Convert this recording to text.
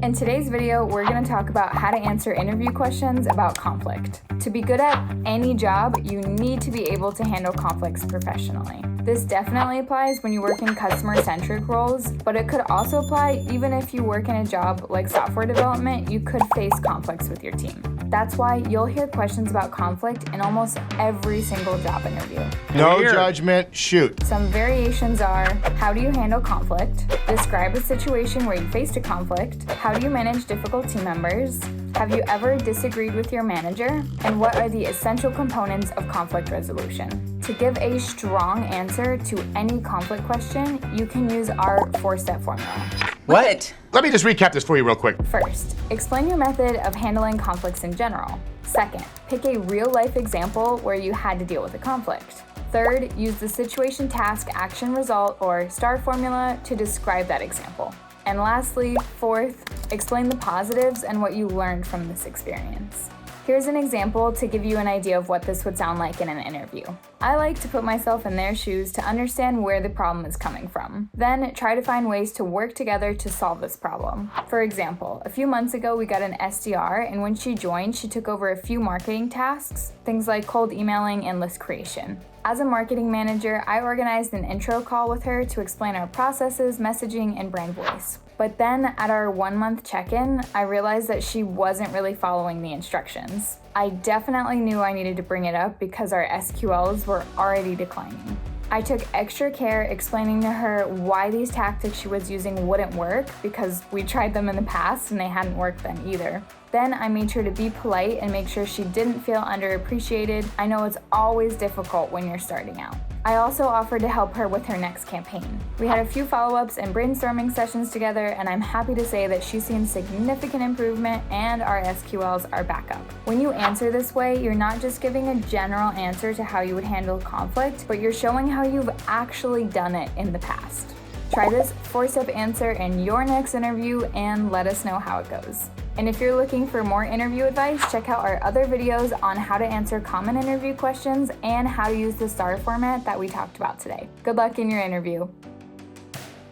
In today's video, we're going to talk about how to answer interview questions about conflict. To be good at any job, you need to be able to handle conflicts professionally. This definitely applies when you work in customer-centric roles, but it could also apply even if you work in a job like software development. You could face conflicts with your team. That's why you'll hear questions about conflict in almost every single job interview. No judgment, shoot. Some variations are: how do you handle conflict? Describe a situation where you faced a conflict. How do you manage difficult team members? Have you ever disagreed with your manager? And what are the essential components of conflict resolution? To give a strong answer to any conflict question, you can use our 4-step formula. What? Let me just recap this for you real quick. First, explain your method of handling conflicts in general. Second, pick a real-life example where you had to deal with a conflict. Third, use the situation, task, action, result, or STAR formula to describe that example. And lastly, fourth, explain the positives and what you learned from this experience. Here's an example to give you an idea of what this would sound like in an interview. I like to put myself in their shoes to understand where the problem is coming from. Then try to find ways to work together to solve this problem. For example, a few months ago we got an SDR, and when she joined, she took over a few marketing tasks, things like cold emailing and list creation. As a marketing manager, I organized an intro call with her to explain our processes, messaging, and brand voice. But then at our 1-month check-in, I realized that she wasn't really following the instructions. I definitely knew I needed to bring it up because our SQLs were already declining. I took extra care explaining to her why these tactics she was using wouldn't work, because we tried them in the past and they hadn't worked then either. Then I made sure to be polite and make sure she didn't feel underappreciated. I know it's always difficult when you're starting out. I also offered to help her with her next campaign. We had a few follow-ups and brainstorming sessions together, and I'm happy to say that she's seen significant improvement and our SQLs are back up. When you answer this way, you're not just giving a general answer to how you would handle conflict, but you're showing how you've actually done it in the past. Try this 4-step answer in your next interview and let us know how it goes. And if you're looking for more interview advice, check out our other videos on how to answer common interview questions and how to use the STAR format that we talked about today. Good luck in your interview.